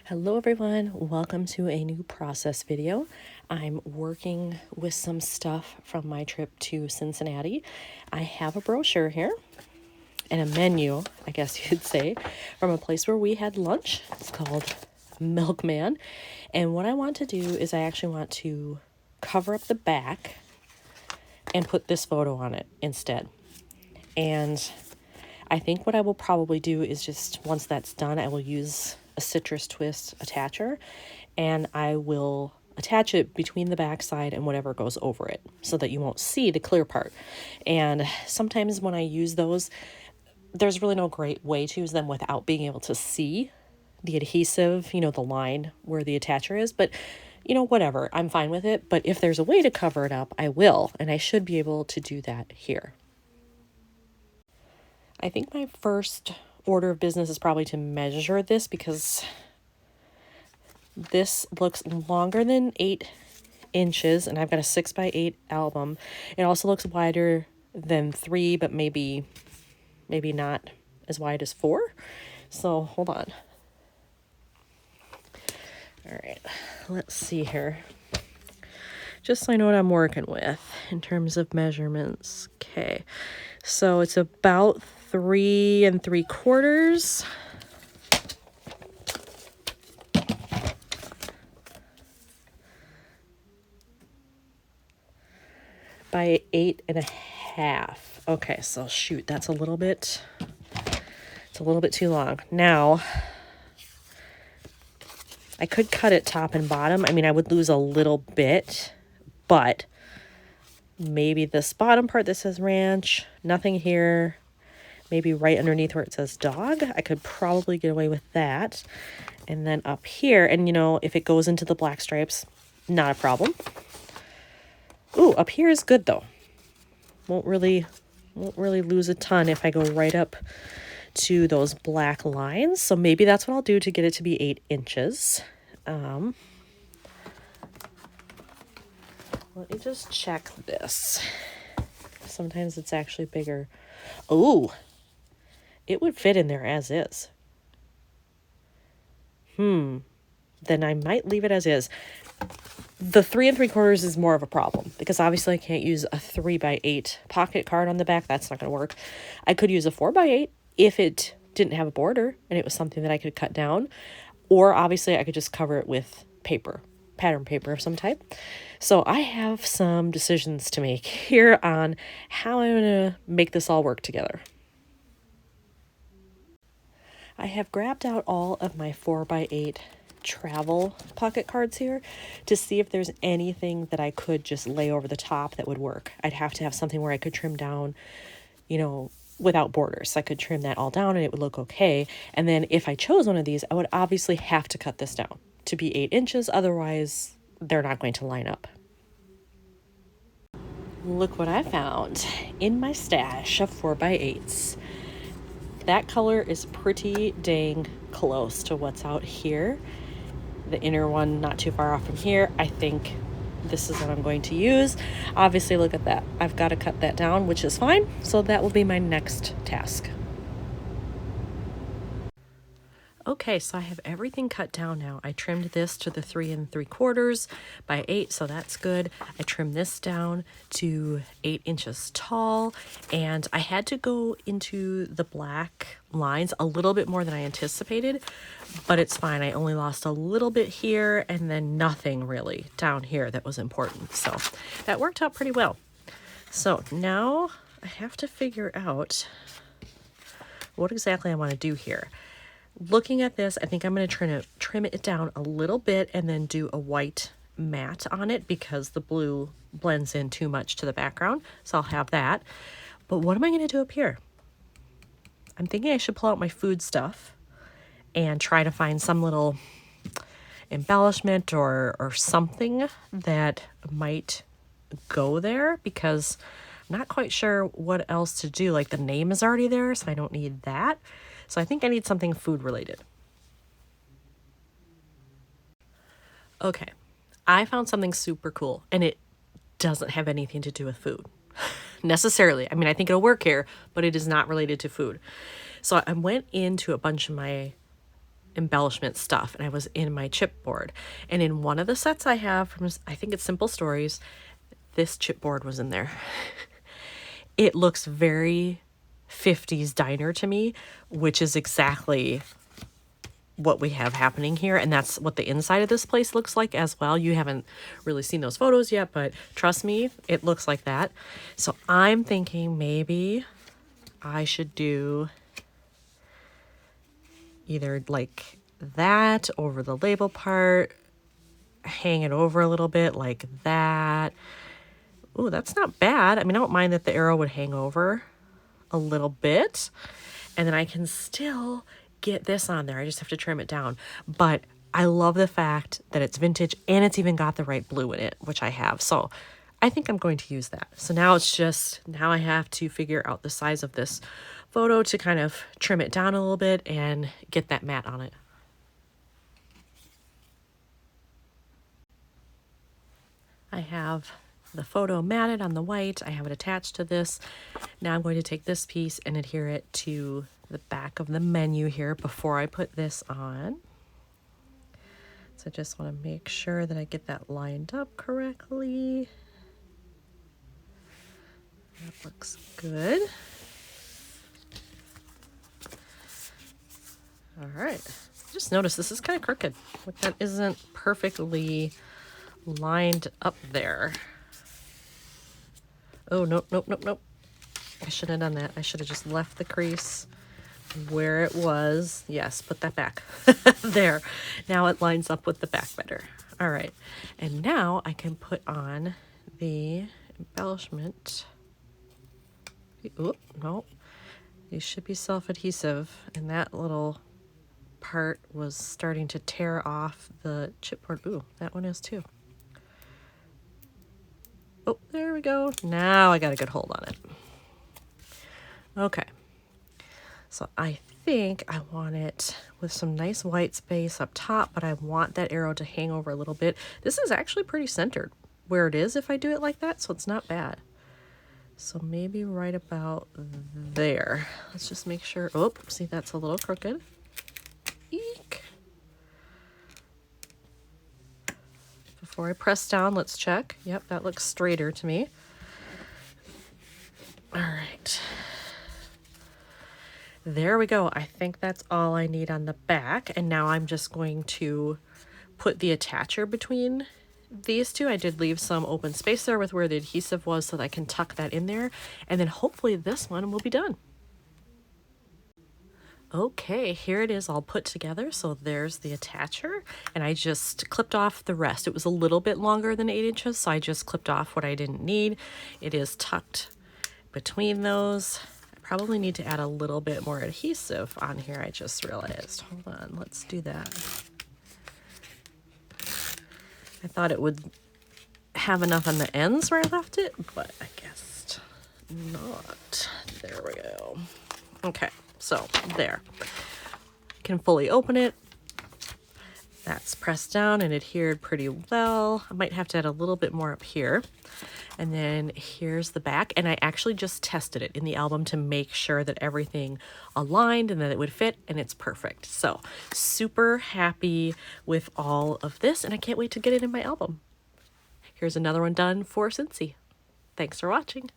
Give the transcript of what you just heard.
Hello everyone, welcome to a new process video. I'm working with some stuff from my trip to Cincinnati. I have a brochure here and a menu, I guess you'd say, from a place where we had lunch. It's called Milkman. And what I want to do is I actually want to cover up the back and put this photo on it instead. And I think what I will probably do is just, once that's done, I will use a citrus twist attacher and I will attach it between the backside and whatever goes over it so that you won't see the clear part. And sometimes when I use those, there's really no great way to use them without being able to see the adhesive, the line where the attacher is, but whatever, I'm fine with it. But if there's a way to cover it up, I will, and I should be able to do that here. I think my first order of business is probably to measure this because this looks longer than 8 inches and I've got a 6x8 album. It also looks wider than 3, but maybe not as wide as 4. So hold on. All right, let's see here. Just so I know what I'm working with in terms of measurements. Okay, so it's about 3 3/4 by 8 1/2. Okay, so shoot, it's a little bit too long. Now, I could cut it top and bottom. I mean, I would lose a little bit, but maybe this bottom part that says ranch, nothing here, maybe right underneath where it says dog, I could probably get away with that. And then up here, and if it goes into the black stripes, not a problem. Ooh, up here is good though. Won't really lose a ton if I go right up to those black lines. So maybe that's what I'll do to get it to be 8 inches. Let me just check this. Sometimes it's actually bigger. Oh, it would fit in there as is. Then I might leave it as is. The 3 3/4 is more of a problem because obviously I can't use a 3x8 pocket card on the back. That's not going to work. I could use a 4x8 if it didn't have a border and it was something that I could cut down. Or obviously I could just cover it with paper, pattern paper of some type. So I have some decisions to make here on how I'm going to make this all work together. I have grabbed out all of my 4x8 travel pocket cards here to see if there's anything that I could just lay over the top that would work. I'd have to have something where I could trim down, without borders. I could trim that all down and it would look okay. And then if I chose one of these, I would obviously have to cut this down to be 8 inches. Otherwise, they're not going to line up. Look what I found in my stash of 4x8s. That color is pretty dang close to what's out here. The inner one not too far off from here. I think this is what I'm going to use. Obviously, look at that. I've got to cut that down, which is fine. So that will be my next task. Okay, so I have everything cut down now. I trimmed this to the 3 3/4 by 8, so that's good. I trimmed this down to 8 inches tall, and I had to go into the black lines a little bit more than I anticipated, but it's fine. I only lost a little bit here and then nothing really down here that was important. So that worked out pretty well. So now I have to figure out what exactly I want to do here. Looking at this, I think I'm going to trim it down a little bit and then do a white matte on it because the blue blends in too much to the background. So I'll have that. But what am I going to do up here? I'm thinking I should pull out my food stuff and try to find some little embellishment or something that might go there because I'm not quite sure what else to do. Like the name is already there, so I don't need that. So I think I need something food related. Okay, I found something super cool and it doesn't have anything to do with food necessarily. I mean, I think it'll work here, but it is not related to food. So I went into a bunch of my embellishment stuff, and I was in my chipboard. And in one of the sets I have from, I think it's Simple Stories, this chipboard was in there. It looks very 50s diner to me, which is exactly what we have happening here. And that's what the inside of this place looks like as well. You haven't really seen those photos yet, but trust me, it looks like that. So I'm thinking maybe I should do either like that over the label part, hang it over a little bit like that. Ooh, that's not bad. I mean, I don't mind that the arrow would hang over a little bit, and then I can still get this on there. I just have to trim it down. But I love the fact that it's vintage and it's even got the right blue in it, which I have. So I think I'm going to use that. So now it's just, now I have to figure out the size of this photo to kind of trim it down a little bit and get that mat on it. I have the photo matted on the white. I have it attached to this. Now I'm going to take this piece and adhere it to the back of the menu here before I put this on. So I just want to make sure that I get that lined up correctly. That looks good. All right. Just notice this is kind of crooked. Like that isn't perfectly lined up there. Oh, nope, nope, nope, nope. I shouldn't have done that. I should have just left the crease where it was. Yes, put that back. There. Now it lines up with the back better. All right. And now I can put on the embellishment. Oop, no. These should be self-adhesive. And that little part was starting to tear off the chipboard. Ooh, that one is too. Oh, there we go. Now I got a good hold on it. Okay. So I think I want it with some nice white space up top, but I want that arrow to hang over a little bit. This is actually pretty centered where it is if I do it like that, so it's not bad. So maybe right about there. Let's just make sure. Oh, see, that's a little crooked. Eek. Before I press down, let's check. Yep, that looks straighter to me. All right. There we go. I think that's all I need on the back. And now I'm just going to put the attacher between these two. I did leave some open space there with where the adhesive was so that I can tuck that in there. And then hopefully this one will be done. Okay, here it is all put together. So there's the attacher, and I just clipped off the rest. It was a little bit longer than 8 inches, so I just clipped off what I didn't need. It is tucked between those. I probably need to add a little bit more adhesive on here, I just realized. Hold on, let's do that. I thought it would have enough on the ends where I left it, but I guess not. There we go. Okay. So there, can fully open it. That's pressed down and adhered pretty well. I might have to add a little bit more up here. And then here's the back. And I actually just tested it in the album to make sure that everything aligned and that it would fit, and it's perfect. So super happy with all of this, and I can't wait to get it in my album. Here's another one done for Cincy. Thanks for watching.